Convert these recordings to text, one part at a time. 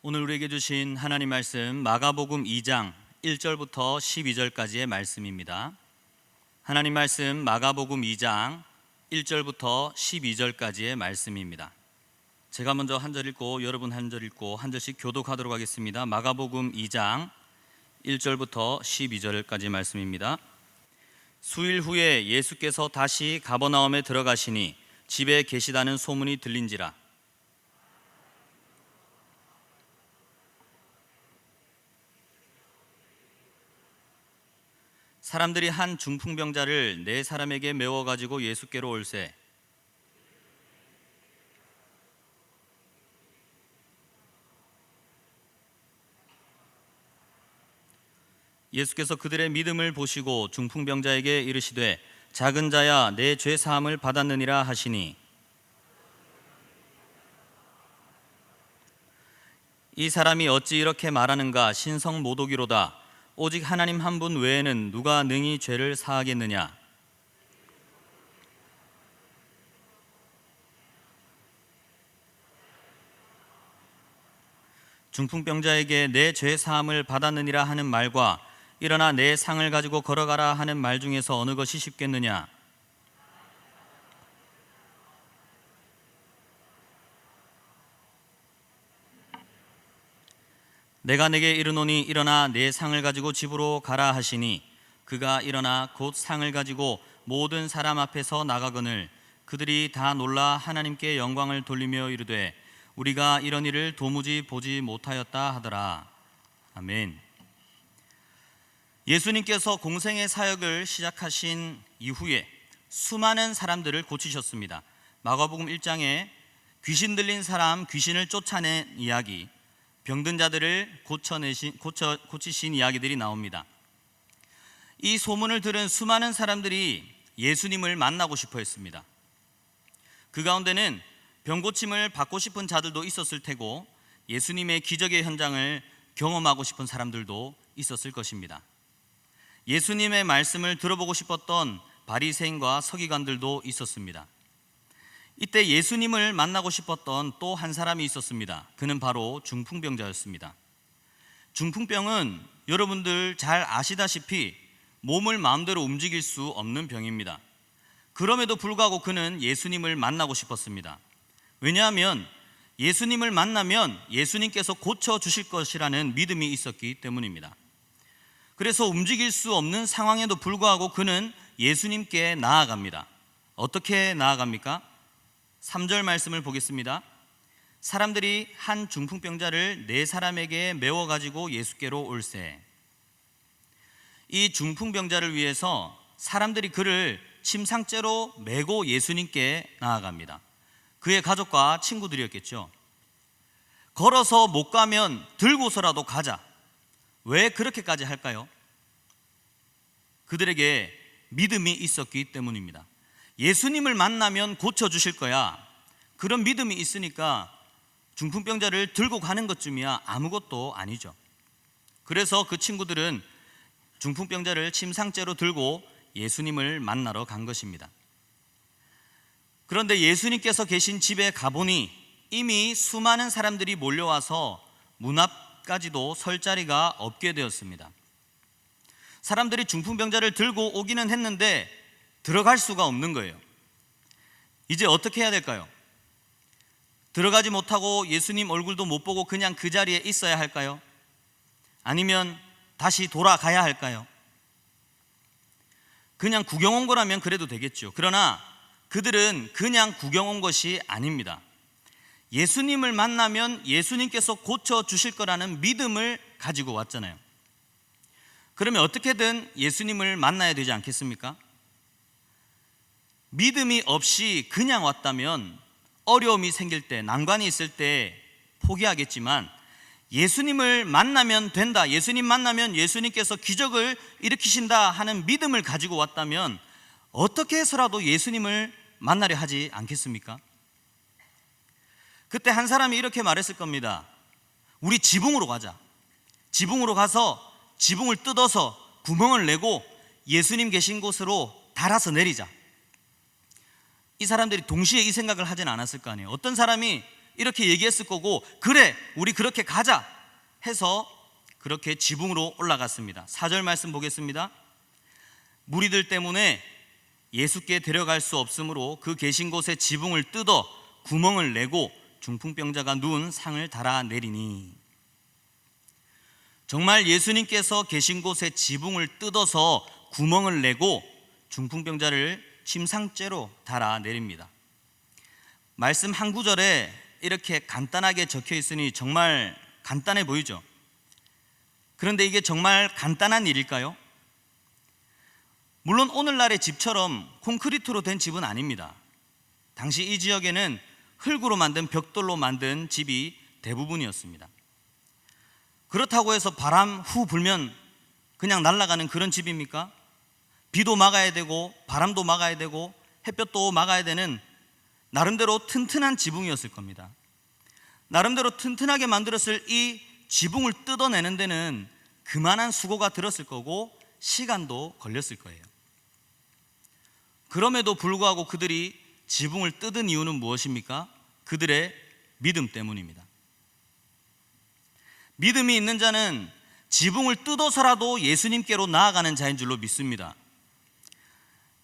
오늘 우리에게 주신 하나님 말씀 마가복음 2장 1절부터 12절까지의 말씀입니다. 하나님 말씀 마가복음 2장 1절부터 12절까지의 말씀입니다. 제가 먼저 한 절 읽고 여러분 한 절 읽고 한 절씩 교독하도록 하겠습니다. 마가복음 2장 1절부터 12절까지 말씀입니다. 수일 후에 예수께서 다시 가버나움에 들어가시니 집에 계시다는 소문이 들린지라. 사람들이 한 중풍병자를 네 사람에게 메워 가지고 예수께로 올세. 예수께서 그들의 믿음을 보시고 중풍병자에게 이르시되 작은 자야 내 죄 사함을 받았느니라 하시니, 이 사람이 어찌 이렇게 말하는가? 신성 모독이로다. 오직 하나님 한 분 외에는 누가 능히 죄를 사하겠느냐? 중풍병자에게 내 죄 사함을 받았느니라 하는 말과 일어나 내 상을 가지고 걸어가라 하는 말 중에서 어느 것이 쉽겠느냐? 내가 내게 이르노니 일어나 내 상을 가지고 집으로 가라 하시니, 그가 일어나 곧 상을 가지고 모든 사람 앞에서 나가거늘 그들이 다 놀라 하나님께 영광을 돌리며 이르되 우리가 이런 일을 도무지 보지 못하였다 하더라. 아멘. 예수님께서 공생의 사역을 시작하신 이후에 수많은 사람들을 고치셨습니다. 마가복음 1장에 귀신 들린 사람 귀신을 쫓아낸 이야기, 병든 자들을 고치신 이야기들이 나옵니다. 이 소문을 들은 수많은 사람들이 예수님을 만나고 싶어 했습니다. 그 가운데는 병고침을 받고 싶은 자들도 있었을 테고 예수님의 기적의 현장을 경험하고 싶은 사람들도 있었을 것입니다. 예수님의 말씀을 들어보고 싶었던 바리새인과 서기관들도 있었습니다. 이때 예수님을 만나고 싶었던 또 한 사람이 있었습니다. 그는 바로 중풍병자였습니다. 중풍병은 여러분들 잘 아시다시피 몸을 마음대로 움직일 수 없는 병입니다. 그럼에도 불구하고 그는 예수님을 만나고 싶었습니다. 왜냐하면 예수님을 만나면 예수님께서 고쳐주실 것이라는 믿음이 있었기 때문입니다. 그래서 움직일 수 없는 상황에도 불구하고 그는 예수님께 나아갑니다. 어떻게 나아갑니까? 3절 말씀을 보겠습니다. 사람들이 한 중풍병자를 네 사람에게 메워 가지고 예수께로 올세. 이 중풍병자를 위해서 사람들이 그를 침상째로 메고 예수님께 나아갑니다. 그의 가족과 친구들이었겠죠. 걸어서 못 가면 들고서라도 가자. 왜 그렇게까지 할까요? 그들에게 믿음이 있었기 때문입니다. 예수님을 만나면 고쳐주실 거야. 그런 믿음이 있으니까 중풍병자를 들고 가는 것쯤이야 아무것도 아니죠. 그래서 그 친구들은 중풍병자를 침상째로 들고 예수님을 만나러 간 것입니다. 그런데 예수님께서 계신 집에 가보니 이미 수많은 사람들이 몰려와서 문 앞까지도 설 자리가 없게 되었습니다. 사람들이 중풍병자를 들고 오기는 했는데 들어갈 수가 없는 거예요. 이제 어떻게 해야 될까요? 들어가지 못하고 예수님 얼굴도 못 보고 그냥 그 자리에 있어야 할까요? 아니면 다시 돌아가야 할까요? 그냥 구경 온 거라면 그래도 되겠죠. 그러나 그들은 그냥 구경 온 것이 아닙니다. 예수님을 만나면 예수님께서 고쳐주실 거라는 믿음을 가지고 왔잖아요. 그러면 어떻게든 예수님을 만나야 되지 않겠습니까? 믿음이 없이 그냥 왔다면 어려움이 생길 때, 난관이 있을 때 포기하겠지만 예수님을 만나면 된다, 예수님 만나면 예수님께서 기적을 일으키신다 하는 믿음을 가지고 왔다면 어떻게 해서라도 예수님을 만나려 하지 않겠습니까? 그때 한 사람이 이렇게 말했을 겁니다. 우리 지붕으로 가자. 지붕으로 가서 지붕을 뜯어서 구멍을 내고 예수님 계신 곳으로 달아서 내리자. 이 사람들이 동시에 이 생각을 하진 않았을 거 아니에요. 어떤 사람이 이렇게 얘기했을 거고, 그래 우리 그렇게 가자 해서 그렇게 지붕으로 올라갔습니다. 4절 말씀 보겠습니다. 무리들 때문에 예수께 데려갈 수 없으므로 그 계신 곳에 지붕을 뜯어 구멍을 내고 중풍병자가 누운 상을 달아내리니. 정말 예수님께서 계신 곳에 지붕을 뜯어서 구멍을 내고 중풍병자를 침상째로 달아내립니다. 말씀 한 구절에 이렇게 간단하게 적혀 있으니 정말 간단해 보이죠? 그런데 이게 정말 간단한 일일까요? 물론 오늘날의 집처럼 콘크리트로 된 집은 아닙니다. 당시 이 지역에는 흙으로 만든 벽돌로 만든 집이 대부분이었습니다. 그렇다고 해서 바람 후 불면 그냥 날아가는 그런 집입니까? 비도 막아야 되고 바람도 막아야 되고 햇볕도 막아야 되는 나름대로 튼튼한 지붕이었을 겁니다. 나름대로 튼튼하게 만들었을 이 지붕을 뜯어내는 데는 그만한 수고가 들었을 거고 시간도 걸렸을 거예요. 그럼에도 불구하고 그들이 지붕을 뜯은 이유는 무엇입니까? 그들의 믿음 때문입니다. 믿음이 있는 자는 지붕을 뜯어서라도 예수님께로 나아가는 자인 줄로 믿습니다.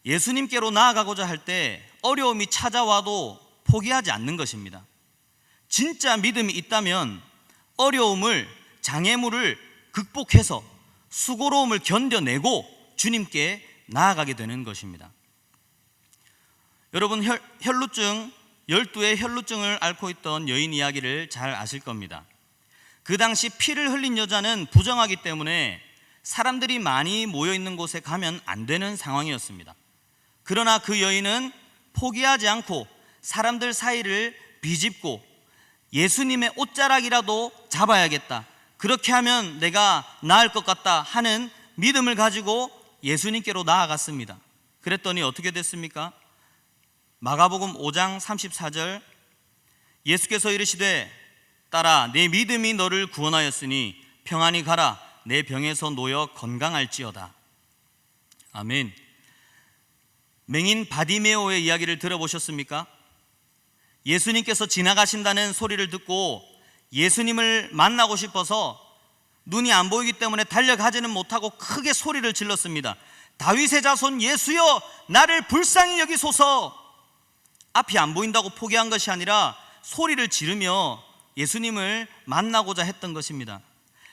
예수님께로 나아가고자 할 때 어려움이 찾아와도 포기하지 않는 것입니다. 진짜 믿음이 있다면 어려움을, 장애물을 극복해서 수고로움을 견뎌내고 주님께 나아가게 되는 것입니다. 여러분, 혈루증, 12의 혈루증을 앓고 있던 여인 이야기를 잘 아실 겁니다. 그 당시 피를 흘린 여자는 부정하기 때문에 사람들이 많이 모여있는 곳에 가면 안 되는 상황이었습니다. 그러나 그 여인은 포기하지 않고 사람들 사이를 비집고 예수님의 옷자락이라도 잡아야겠다, 그렇게 하면 내가 나을 것 같다 하는 믿음을 가지고 예수님께로 나아갔습니다. 그랬더니 어떻게 됐습니까? 마가복음 5장 34절, 예수께서 이르시되 딸아 내 믿음이 너를 구원하였으니 평안히 가라, 내 병에서 놓여 건강할지어다. 아멘. 맹인 바디메오의 이야기를 들어보셨습니까? 예수님께서 지나가신다는 소리를 듣고 예수님을 만나고 싶어서 눈이 안 보이기 때문에 달려가지는 못하고 크게 소리를 질렀습니다. 다윗의 자손 예수여 나를 불쌍히 여기소서. 앞이 안 보인다고 포기한 것이 아니라 소리를 지르며 예수님을 만나고자 했던 것입니다.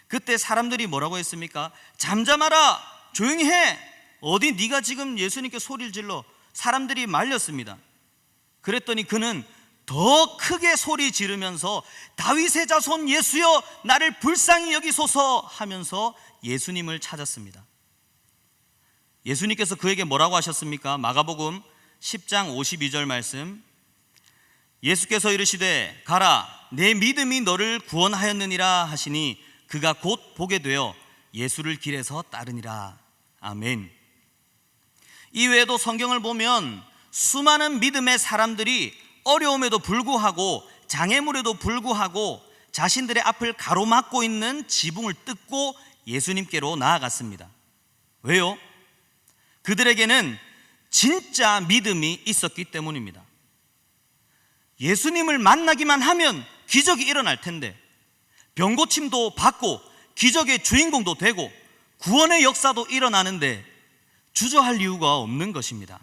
그때 사람들이 뭐라고 했습니까? 잠잠하라, 조용히 해. 어디 네가 지금 예수님께 소리를 질러. 사람들이 말렸습니다. 그랬더니 그는 더 크게 소리 지르면서 다윗의 자손 예수여 나를 불쌍히 여기소서 하면서 예수님을 찾았습니다. 예수님께서 그에게 뭐라고 하셨습니까? 마가복음 10장 52절 말씀, 예수께서 이르시되 가라 내 믿음이 너를 구원하였느니라 하시니 그가 곧 보게 되어 예수를 길에서 따르니라. 아멘. 이외에도 성경을 보면 수많은 믿음의 사람들이 어려움에도 불구하고 장애물에도 불구하고 자신들의 앞을 가로막고 있는 지붕을 뜯고 예수님께로 나아갔습니다. 왜요? 그들에게는 진짜 믿음이 있었기 때문입니다. 예수님을 만나기만 하면 기적이 일어날 텐데, 병고침도 받고 기적의 주인공도 되고 구원의 역사도 일어나는데 주저할 이유가 없는 것입니다.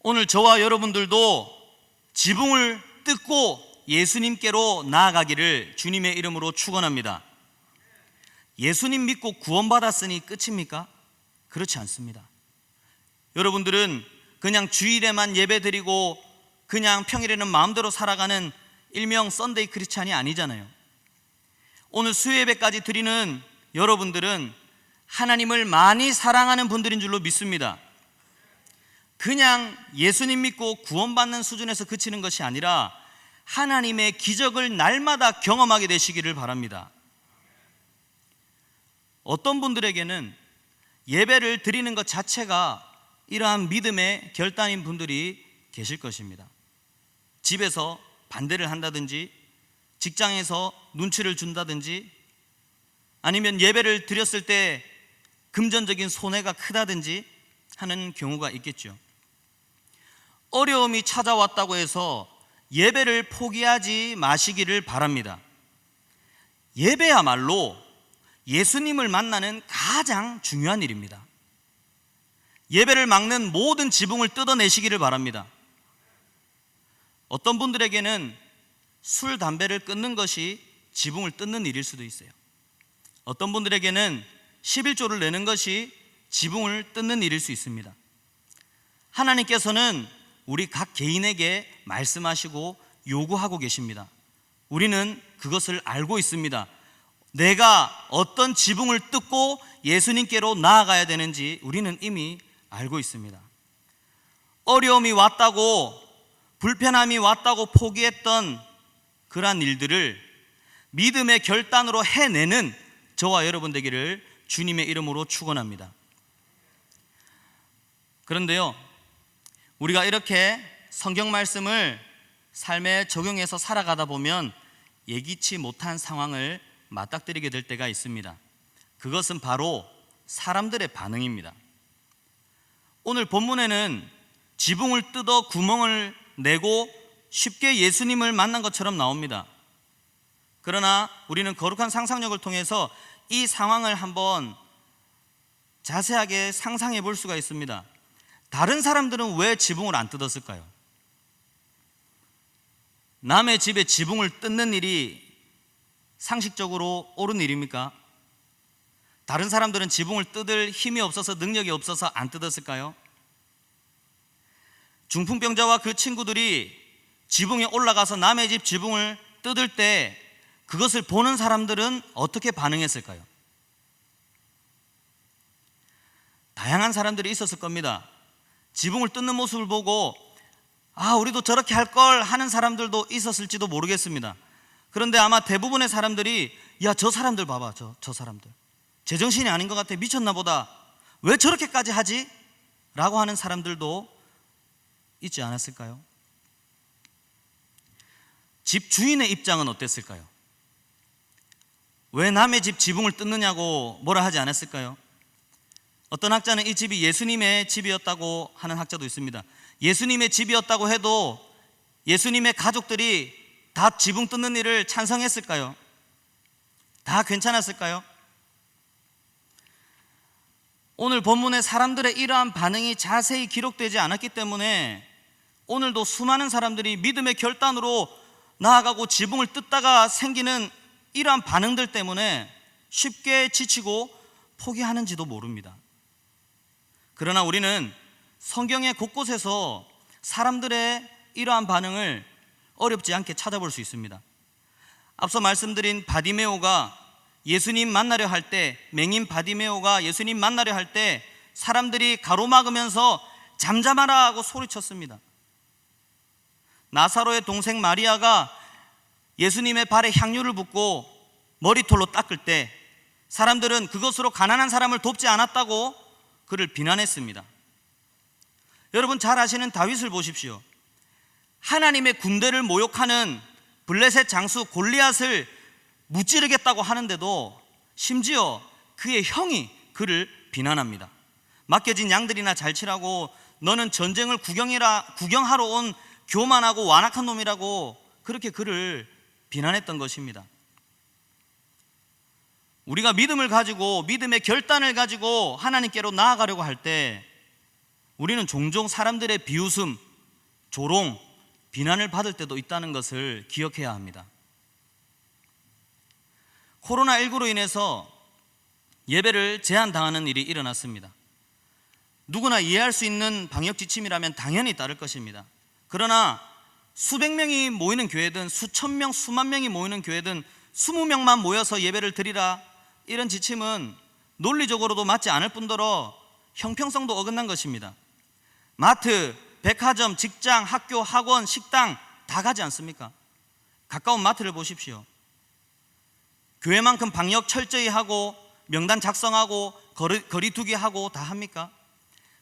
오늘 저와 여러분들도 지붕을 뜯고 예수님께로 나아가기를 주님의 이름으로 축원합니다. 예수님 믿고 구원받았으니 끝입니까? 그렇지 않습니다. 여러분들은 그냥 주일에만 예배드리고 그냥 평일에는 마음대로 살아가는 일명 썬데이 크리스찬이 아니잖아요. 오늘 수요예배까지 드리는 여러분들은 하나님을 많이 사랑하는 분들인 줄로 믿습니다. 그냥 예수님 믿고 구원받는 수준에서 그치는 것이 아니라 하나님의 기적을 날마다 경험하게 되시기를 바랍니다. 어떤 분들에게는 예배를 드리는 것 자체가 이러한 믿음의 결단인 분들이 계실 것입니다. 집에서 반대를 한다든지, 직장에서 눈치를 준다든지, 아니면 예배를 드렸을 때 금전적인 손해가 크다든지 하는 경우가 있겠죠. 어려움이 찾아왔다고 해서 예배를 포기하지 마시기를 바랍니다. 예배야말로 예수님을 만나는 가장 중요한 일입니다. 예배를 막는 모든 지붕을 뜯어내시기를 바랍니다. 어떤 분들에게는 술, 담배를 끊는 것이 지붕을 뜯는 일일 수도 있어요. 어떤 분들에게는 11조를 내는 것이 지붕을 뜯는 일일 수 있습니다. 하나님께서는 우리 각 개인에게 말씀하시고 요구하고 계십니다. 우리는 그것을 알고 있습니다. 내가 어떤 지붕을 뜯고 예수님께로 나아가야 되는지 우리는 이미 알고 있습니다. 어려움이 왔다고, 불편함이 왔다고 포기했던 그러한 일들을 믿음의 결단으로 해내는 저와 여러분 되기를 주님의 이름으로 축원합니다. 그런데요, 우리가 이렇게 성경 말씀을 삶에 적용해서 살아가다 보면 예기치 못한 상황을 맞닥뜨리게 될 때가 있습니다. 그것은 바로 사람들의 반응입니다. 오늘 본문에는 지붕을 뜯어 구멍을 내고 쉽게 예수님을 만난 것처럼 나옵니다. 그러나 우리는 거룩한 상상력을 통해서 이 상황을 한번 자세하게 상상해 볼 수가 있습니다. 다른 사람들은 왜 지붕을 안 뜯었을까요? 남의 집에 지붕을 뜯는 일이 상식적으로 옳은 일입니까? 다른 사람들은 지붕을 뜯을 힘이 없어서, 능력이 없어서 안 뜯었을까요? 중풍병자와 그 친구들이 지붕에 올라가서 남의 집 지붕을 뜯을 때 그것을 보는 사람들은 어떻게 반응했을까요? 다양한 사람들이 있었을 겁니다. 지붕을 뜯는 모습을 보고 우리도 저렇게 할 걸 하는 사람들도 있었을지도 모르겠습니다. 그런데 아마 대부분의 사람들이 저 사람들 봐봐, 저 사람들 제정신이 아닌 것 같아, 미쳤나 보다, 왜 저렇게까지 하지? 라고 하는 사람들도 있지 않았을까요? 집 주인의 입장은 어땠을까요? 왜 남의 집 지붕을 뜯느냐고 뭐라 하지 않았을까요? 어떤 학자는 이 집이 예수님의 집이었다고 하는 학자도 있습니다. 예수님의 집이었다고 해도 예수님의 가족들이 다 지붕 뜯는 일을 찬성했을까요? 다 괜찮았을까요? 오늘 본문에 사람들의 이러한 반응이 자세히 기록되지 않았기 때문에 오늘도 수많은 사람들이 믿음의 결단으로 나아가고 지붕을 뜯다가 생기는 이러한 반응들 때문에 쉽게 지치고 포기하는지도 모릅니다. 그러나 우리는 성경의 곳곳에서 사람들의 이러한 반응을 어렵지 않게 찾아볼 수 있습니다. 앞서 말씀드린 바디메오가 예수님 만나려 할 때, 맹인 바디메오가 예수님 만나려 할 때 사람들이 가로막으면서 잠잠하라 하고 소리쳤습니다. 나사로의 동생 마리아가 예수님의 발에 향유를 붓고 머리털로 닦을 때 사람들은 그것으로 가난한 사람을 돕지 않았다고 그를 비난했습니다. 여러분 잘 아시는 다윗을 보십시오. 하나님의 군대를 모욕하는 블레셋 장수 골리앗을 무찌르겠다고 하는데도 심지어 그의 형이 그를 비난합니다. 맡겨진 양들이나 잘 치라고, 너는 전쟁을 구경하러 온 교만하고 완악한 놈이라고 그렇게 그를 비난했던 것입니다. 우리가 믿음을 가지고, 믿음의 결단을 가지고 하나님께로 나아가려고 할 때 우리는 종종 사람들의 비웃음, 조롱, 비난을 받을 때도 있다는 것을 기억해야 합니다. 코로나19로 인해서 예배를 제한당하는 일이 일어났습니다. 누구나 이해할 수 있는 방역 지침이라면 당연히 따를 것입니다. 그러나 수백 명이 모이는 교회든 수천 명, 수만 명이 모이는 교회든 20명만 모여서 예배를 드리라, 이런 지침은 논리적으로도 맞지 않을 뿐더러 형평성도 어긋난 것입니다. 마트, 백화점, 직장, 학교, 학원, 식당 다 가지 않습니까? 가까운 마트를 보십시오. 교회만큼 방역 철저히 하고 명단 작성하고 거리 두기 하고 다 합니까?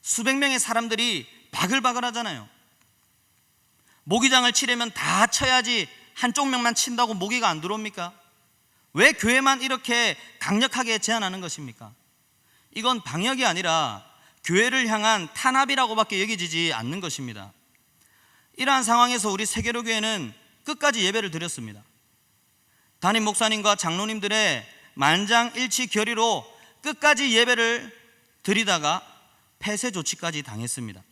수백 명의 사람들이 바글바글 하잖아요. 모기장을 치려면 다 쳐야지 한쪽 명만 친다고 모기가 안 들어옵니까? 왜 교회만 이렇게 강력하게 제한하는 것입니까? 이건 방역이 아니라 교회를 향한 탄압이라고밖에 여겨지지 않는 것입니다. 이러한 상황에서 우리 세계로교회는 끝까지 예배를 드렸습니다. 담임 목사님과 장로님들의 만장일치 결의로 끝까지 예배를 드리다가 폐쇄 조치까지 당했습니다.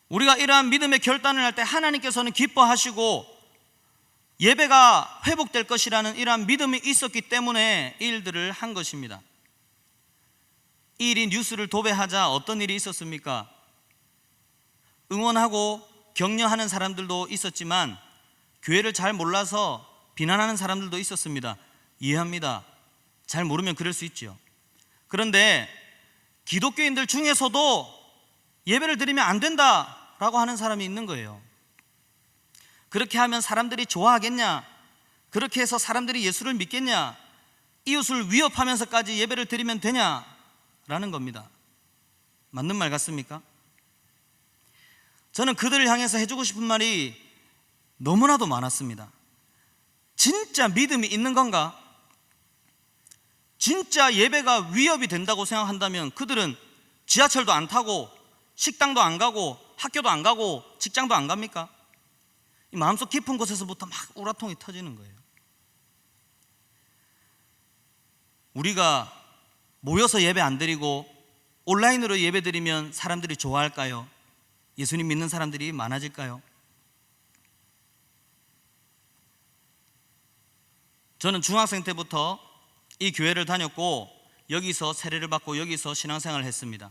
우리가 이러한 믿음의 결단을 할 때 하나님께서는 기뻐하시고 예배가 회복될 것이라는 이러한 믿음이 있었기 때문에 이 일들을 한 것입니다. 이 일이 뉴스를 도배하자 어떤 일이 있었습니까? 응원하고 격려하는 사람들도 있었지만 교회를 잘 몰라서 비난하는 사람들도 있었습니다. 이해합니다. 잘 모르면 그럴 수 있죠. 그런데 기독교인들 중에서도 예배를 드리면 안 된다라고 하는 사람이 있는 거예요. 그렇게 하면 사람들이 좋아하겠냐? 그렇게 해서 사람들이 예수를 믿겠냐? 이웃을 위협하면서까지 예배를 드리면 되냐라는 겁니다. 맞는 말 같습니까? 저는 그들을 향해서 해주고 싶은 말이 너무나도 많았습니다. 진짜 믿음이 있는 건가? 진짜 예배가 위협이 된다고 생각한다면 그들은 지하철도 안 타고 식당도 안 가고 학교도 안 가고 직장도 안 갑니까? 이 마음속 깊은 곳에서부터 막 우라통이 터지는 거예요. 우리가 모여서 예배 안 드리고 온라인으로 예배 드리면 사람들이 좋아할까요? 예수님 믿는 사람들이 많아질까요? 저는 중학생 때부터 이 교회를 다녔고 여기서 세례를 받고 여기서 신앙생활을 했습니다.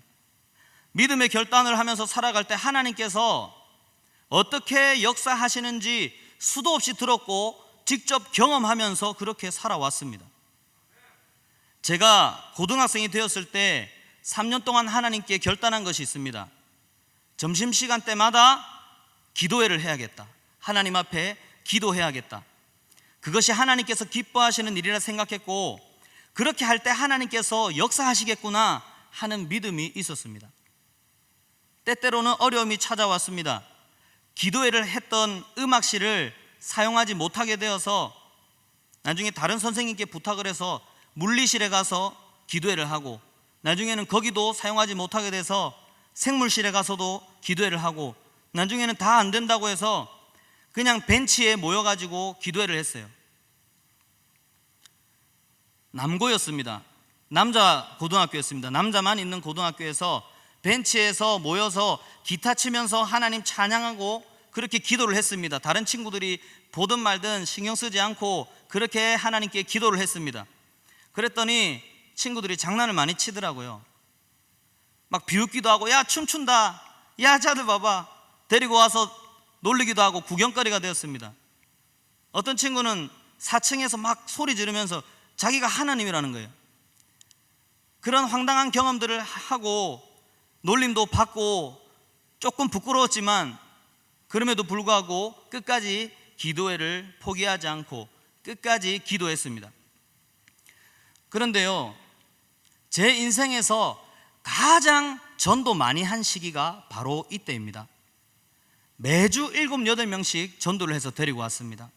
믿음의 결단을 하면서 살아갈 때 하나님께서 어떻게 역사하시는지 수도 없이 들었고 직접 경험하면서 그렇게 살아왔습니다. 제가 고등학생이 되었을 때 3년 동안 하나님께 결단한 것이 있습니다. 점심시간 때마다 기도회를 해야겠다. 하나님 앞에 기도해야겠다. 그것이 하나님께서 기뻐하시는 일이라 생각했고 그렇게 할 때 하나님께서 역사하시겠구나 하는 믿음이 있었습니다. 때때로는 어려움이 찾아왔습니다. 기도회를 했던 음악실을 사용하지 못하게 되어서 나중에 다른 선생님께 부탁을 해서 물리실에 가서 기도회를 하고 나중에는 거기도 사용하지 못하게 돼서 생물실에 가서도 기도회를 하고 나중에는 다 안 된다고 해서 그냥 벤치에 모여가지고 기도회를 했어요. 남고였습니다. 남자 고등학교였습니다. 남자만 있는 고등학교에서 벤치에서 모여서 기타 치면서 하나님 찬양하고 그렇게 기도를 했습니다. 다른 친구들이 보든 말든 신경 쓰지 않고 그렇게 하나님께 기도를 했습니다. 그랬더니 친구들이 장난을 많이 치더라고요. 막 비웃기도 하고 야 춤춘다, 야 자들 봐봐, 데리고 와서 놀리기도 하고 구경거리가 되었습니다. 어떤 친구는 4층에서 막 소리 지르면서 자기가 하나님이라는 거예요. 그런 황당한 경험들을 하고 놀림도 받고 조금 부끄러웠지만 그럼에도 불구하고 끝까지 기도회를 포기하지 않고 끝까지 기도했습니다. 그런데요, 제 인생에서 가장 전도 많이 한 시기가 바로 이때입니다. 매주 7, 8명씩 전도를 해서 데리고 왔습니다.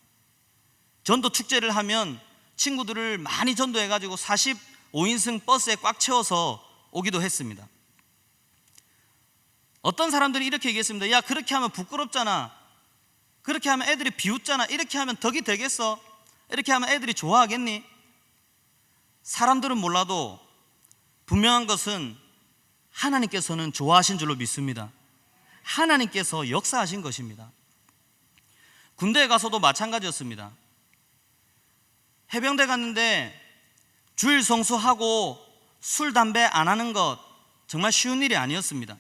전도 축제를 하면 친구들을 많이 전도해가지고 45인승 버스에 꽉 채워서 오기도 했습니다. 어떤 사람들이 이렇게 얘기했습니다. 야 그렇게 하면 부끄럽잖아, 그렇게 하면 애들이 비웃잖아, 이렇게 하면 덕이 되겠어, 이렇게 하면 애들이 좋아하겠니? 사람들은 몰라도 분명한 것은 하나님께서는 좋아하신 줄로 믿습니다. 하나님께서 역사하신 것입니다. 군대에 가서도 마찬가지였습니다. 해병대 갔는데 주일 성수하고 술, 담배 안 하는 것 정말 쉬운 일이 아니었습니다.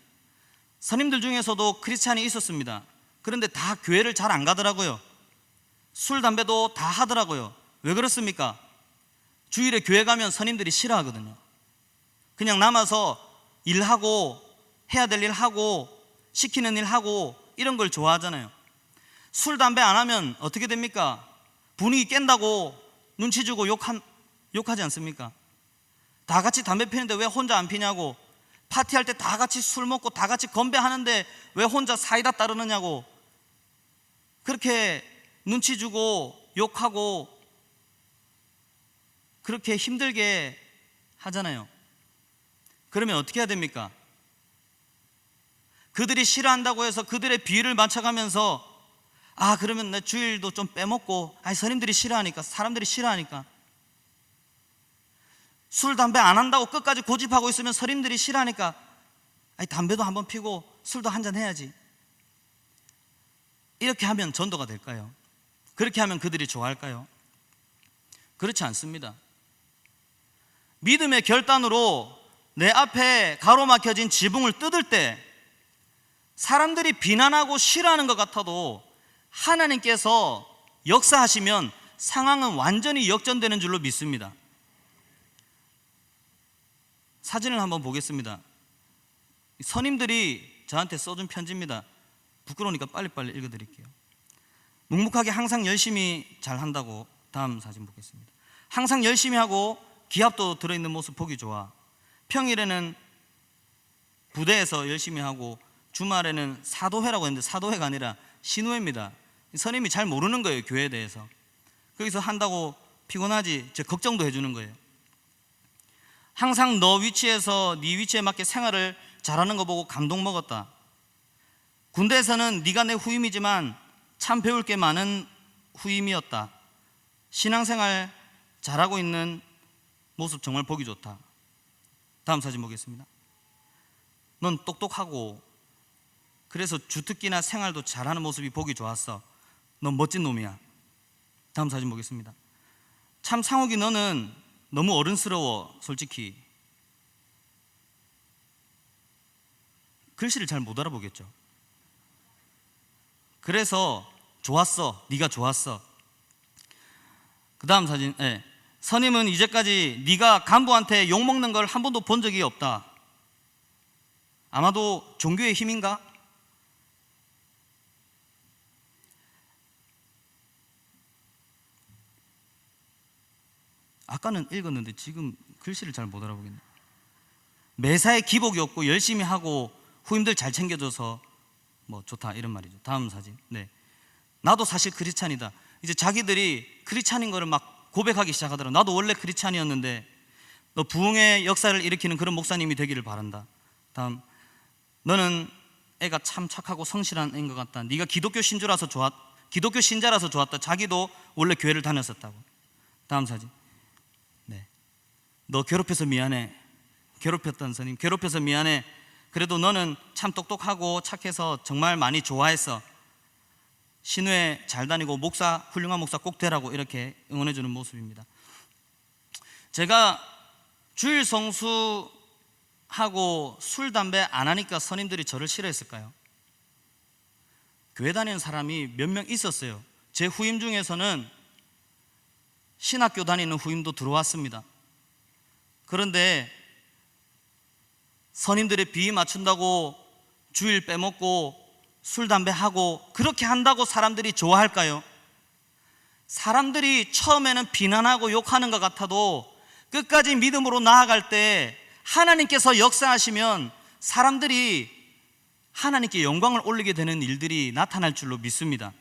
선임들 중에서도 크리스찬이 있었습니다. 그런데 다 교회를 잘 안 가더라고요. 술, 담배도 다 하더라고요. 왜 그렇습니까? 주일에 교회 가면 선임들이 싫어하거든요. 그냥 남아서 일하고 해야 될 일 하고 시키는 일 하고 이런 걸 좋아하잖아요. 술, 담배 안 하면 어떻게 됩니까? 분위기 깬다고 눈치 주고 욕하지 않습니까? 다 같이 담배 피는데 왜 혼자 안 피냐고, 파티할 때 다 같이 술 먹고 다 같이 건배하는데 왜 혼자 사이다 따르느냐고 그렇게 눈치 주고 욕하고 그렇게 힘들게 하잖아요. 그러면 어떻게 해야 됩니까? 그들이 싫어한다고 해서 그들의 비위를 맞춰가면서 그러면 내 주일도 좀 빼먹고, 선임들이 싫어하니까, 사람들이 싫어하니까, 술 담배 안 한다고 끝까지 고집하고 있으면 선임들이 싫어하니까 담배도 한번 피고 술도 한잔 해야지, 이렇게 하면 전도가 될까요? 그렇게 하면 그들이 좋아할까요? 그렇지 않습니다. 믿음의 결단으로 내 앞에 가로막혀진 지붕을 뜯을 때 사람들이 비난하고 싫어하는 것 같아도 하나님께서 역사하시면 상황은 완전히 역전되는 줄로 믿습니다. 사진을 한번 보겠습니다. 선임들이 저한테 써준 편지입니다. 부끄러우니까 빨리빨리 읽어드릴게요. 묵묵하게 항상 열심히 잘한다고. 다음 사진 보겠습니다. 항상 열심히 하고 기합도 들어있는 모습 보기 좋아. 평일에는 부대에서 열심히 하고 주말에는 사도회라고 했는데 사도회가 아니라 신우회입니다. 선임이 잘 모르는 거예요, 교회에 대해서. 거기서 한다고 피곤하지, 걱정도 해주는 거예요. 항상 너 위치에서 네 위치에 맞게 생활을 잘하는 거 보고 감동 먹었다. 군대에서는 네가 내 후임이지만 참 배울 게 많은 후임이었다. 신앙생활 잘하고 있는 모습 정말 보기 좋다. 다음 사진 보겠습니다. 넌 똑똑하고 그래서 주특기나 생활도 잘하는 모습이 보기 좋았어. 넌 멋진 놈이야. 다음 사진 보겠습니다. 참 상욱이 너는 너무 어른스러워. 솔직히 글씨를 잘 못 알아보겠죠. 그래서 좋았어. 네가 좋았어. 그 다음 사진. 선임은 이제까지 네가 간부한테 욕먹는 걸 한 번도 본 적이 없다. 아마도 종교의 힘인가? 아까는 읽었는데 지금 글씨를 잘 못 알아보겠네. 매사에 기복이 없고 열심히 하고 후임들 잘 챙겨줘서 뭐 좋다, 이런 말이죠. 다음 사진. 나도 사실 크리스찬이다. 이제 자기들이 크리스찬인 거를 막 고백하기 시작하더라. 나도 원래 크리스찬이었는데 너 부흥의 역사를 일으키는 그런 목사님이 되기를 바란다. 다음. 너는 애가 참 착하고 성실한 애인 것 같다. 네가 기독교 신자라서 좋았다. 자기도 원래 교회를 다녔었다고. 다음 사진. 너 괴롭혀서 미안해. 괴롭혔던 선임, 괴롭혀서 미안해. 그래도 너는 참 똑똑하고 착해서 정말 많이 좋아했어. 신회 잘 다니고 목사, 훌륭한 목사 꼭 되라고 이렇게 응원해 주는 모습입니다. 제가 주일 성수하고 술, 담배 안 하니까 선임들이 저를 싫어했을까요? 교회 다니는 사람이 몇 명 있었어요. 제 후임 중에서는 신학교 다니는 후임도 들어왔습니다. 그런데 선임들의 비위 맞춘다고 주일 빼먹고 술, 담배 하고 그렇게 한다고 사람들이 좋아할까요? 사람들이 처음에는 비난하고 욕하는 것 같아도 끝까지 믿음으로 나아갈 때 하나님께서 역사하시면 사람들이 하나님께 영광을 올리게 되는 일들이 나타날 줄로 믿습니다.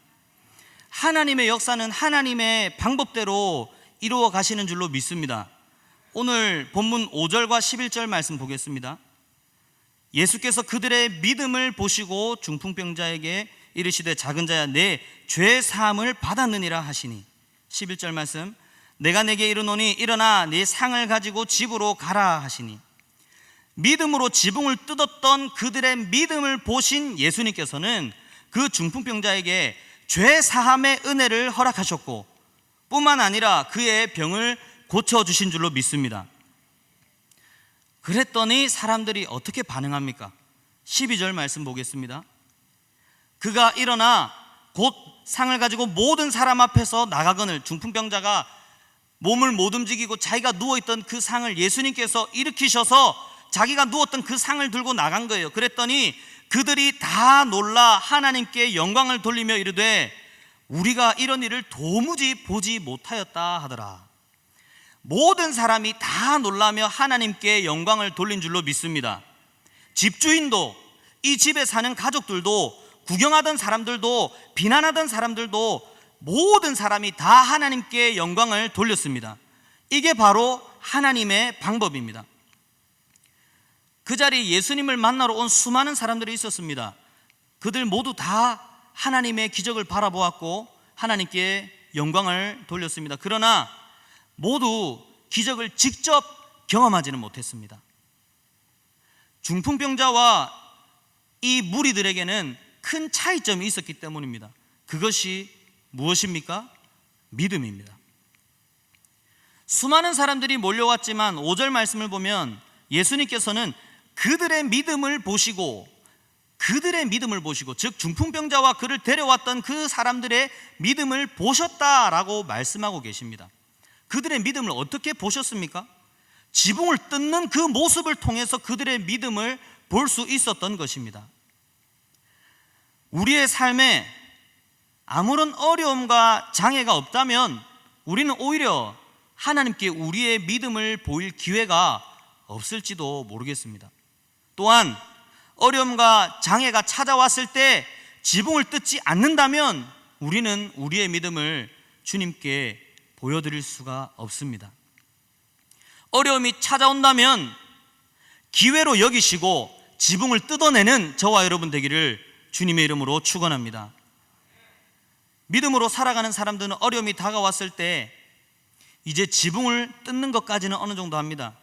하나님의 역사는 하나님의 방법대로 이루어 가시는 줄로 믿습니다. 오늘 본문 5절과 11절 말씀 보겠습니다. 예수께서 그들의 믿음을 보시고 중풍병자에게 이르시되 작은 자야 내 죄 사함을 받았느니라 하시니. 11절 말씀. 내가 내게 이르노니 일어나 네 상을 가지고 집으로 가라 하시니. 믿음으로 지붕을 뜯었던 그들의 믿음을 보신 예수님께서는 그 중풍병자에게 죄 사함의 은혜를 허락하셨고 뿐만 아니라 그의 병을 고쳐주신 줄로 믿습니다. 그랬더니 사람들이 어떻게 반응합니까? 12절 말씀 보겠습니다. 그가 일어나 곧 상을 가지고 모든 사람 앞에서 나가거늘. 중풍병자가 몸을 못 움직이고 자기가 누워있던 그 상을 예수님께서 일으키셔서 자기가 누웠던 그 상을 들고 나간 거예요. 그랬더니 그들이 다 놀라 하나님께 영광을 돌리며 이르되 우리가 이런 일을 도무지 보지 못하였다 하더라. 모든 사람이 다 놀라며 하나님께 영광을 돌린 줄로 믿습니다. 집주인도, 이 집에 사는 가족들도, 구경하던 사람들도, 비난하던 사람들도 모든 사람이 다 하나님께 영광을 돌렸습니다. 이게 바로 하나님의 방법입니다. 그 자리에 예수님을 만나러 온 수많은 사람들이 있었습니다. 그들 모두 다 하나님의 기적을 바라보았고 하나님께 영광을 돌렸습니다. 그러나 모두 기적을 직접 경험하지는 못했습니다. 중풍병자와 이 무리들에게는 큰 차이점이 있었기 때문입니다. 그것이 무엇입니까? 믿음입니다. 수많은 사람들이 몰려왔지만 5절 말씀을 보면 예수님께서는 그들의 믿음을 보시고 즉 중풍병자와 그를 데려왔던 그 사람들의 믿음을 보셨다라고 말씀하고 계십니다. 그들의 믿음을 어떻게 보셨습니까? 지붕을 뜯는 그 모습을 통해서 그들의 믿음을 볼 수 있었던 것입니다. 우리의 삶에 아무런 어려움과 장애가 없다면 우리는 오히려 하나님께 우리의 믿음을 보일 기회가 없을지도 모르겠습니다. 또한 어려움과 장애가 찾아왔을 때 지붕을 뜯지 않는다면 우리는 우리의 믿음을 주님께 보여드릴 수가 없습니다. 어려움이 찾아온다면 기회로 여기시고 지붕을 뜯어내는 저와 여러분 되기를 주님의 이름으로 축원합니다. 믿음으로 살아가는 사람들은 어려움이 다가왔을 때 이제 지붕을 뜯는 것까지는 어느 정도 합니다.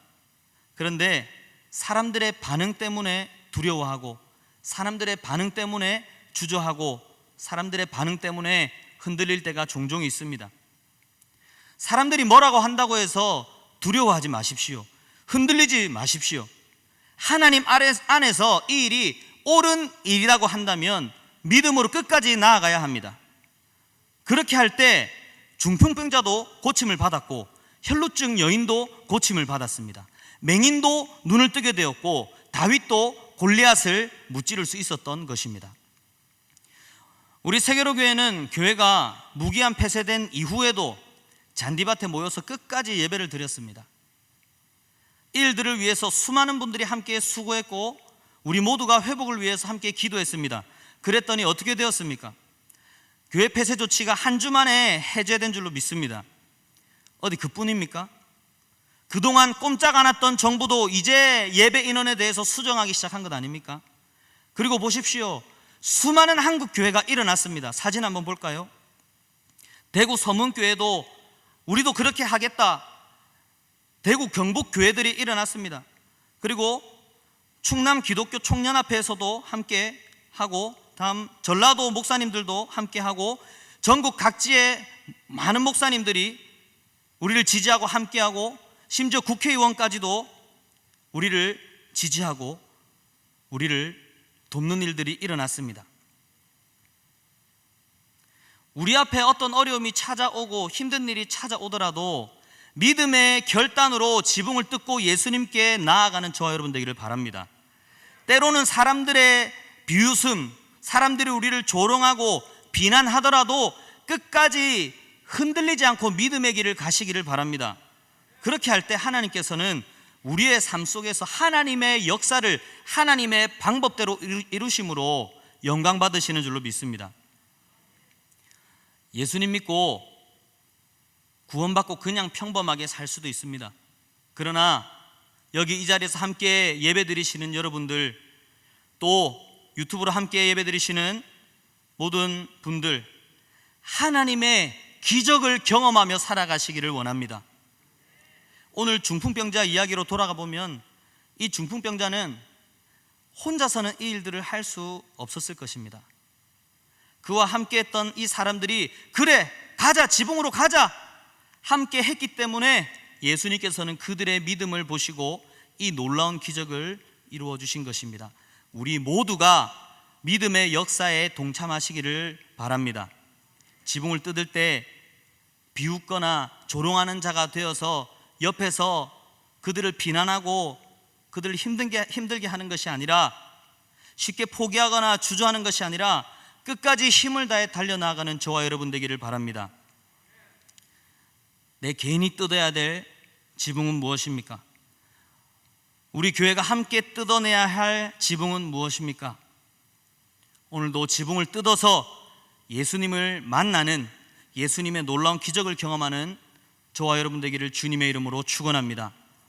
그런데 사람들의 반응 때문에 두려워하고, 사람들의 반응 때문에 주저하고, 사람들의 반응 때문에 흔들릴 때가 종종 있습니다. 사람들이 뭐라고 한다고 해서 두려워하지 마십시오. 흔들리지 마십시오. 하나님 안에서 이 일이 옳은 일이라고 한다면 믿음으로 끝까지 나아가야 합니다. 그렇게 할 때 중풍병자도 고침을 받았고 혈루증 여인도 고침을 받았습니다. 맹인도 눈을 뜨게 되었고 다윗도 골리앗을 무찌를 수 있었던 것입니다. 우리 세계로교회는 교회가 무기한 폐쇄된 이후에도 잔디밭에 모여서 끝까지 예배를 드렸습니다. 이 일들을 위해서 수많은 분들이 함께 수고했고 우리 모두가 회복을 위해서 함께 기도했습니다. 그랬더니 어떻게 되었습니까? 교회 폐쇄 조치가 한 주 만에 해제된 줄로 믿습니다. 어디 그뿐입니까? 그동안 꼼짝 않았던 정부도 이제 예배 인원에 대해서 수정하기 시작한 것 아닙니까? 그리고 보십시오. 수많은 한국 교회가 일어났습니다. 사진 한번 볼까요? 대구 서문교회도 우리도 그렇게 하겠다. 대구 경북 교회들이 일어났습니다. 그리고 충남 기독교 총연합회에서도 함께 하고, 다음 전라도 목사님들도 함께 하고, 전국 각지의 많은 목사님들이 우리를 지지하고 함께하고, 심지어 국회의원까지도 우리를 지지하고 우리를 돕는 일들이 일어났습니다. 우리 앞에 어떤 어려움이 찾아오고 힘든 일이 찾아오더라도 믿음의 결단으로 지붕을 뜯고 예수님께 나아가는 저와 여러분 되기를 바랍니다. 때로는 사람들의 비웃음, 사람들이 우리를 조롱하고 비난하더라도 끝까지 흔들리지 않고 믿음의 길을 가시기를 바랍니다. 그렇게 할 때 하나님께서는 우리의 삶 속에서 하나님의 역사를 하나님의 방법대로 이루심으로 영광 받으시는 줄로 믿습니다. 예수님 믿고 구원받고 그냥 평범하게 살 수도 있습니다. 그러나 여기 이 자리에서 함께 예배드리시는 여러분들, 또 유튜브로 함께 예배드리시는 모든 분들, 하나님의 기적을 경험하며 살아가시기를 원합니다. 오늘 중풍병자 이야기로 돌아가 보면 이 중풍병자는 혼자서는 이 일들을 할 수 없었을 것입니다. 그와 함께 했던 이 사람들이 그래 가자, 지붕으로 가자 함께 했기 때문에 예수님께서는 그들의 믿음을 보시고 이 놀라운 기적을 이루어 주신 것입니다. 우리 모두가 믿음의 역사에 동참하시기를 바랍니다. 지붕을 뜯을 때 비웃거나 조롱하는 자가 되어서 옆에서 그들을 비난하고 그들을 힘들게 하는 것이 아니라, 쉽게 포기하거나 주저하는 것이 아니라 끝까지 힘을 다해 달려나가는 저와 여러분 되기를 바랍니다. 내 개인이 뜯어야 될 지붕은 무엇입니까? 우리 교회가 함께 뜯어내야 할 지붕은 무엇입니까? 오늘도 지붕을 뜯어서 예수님을 만나는, 예수님의 놀라운 기적을 경험하는 저와 여러분 되기를 주님의 이름으로 축원합니다.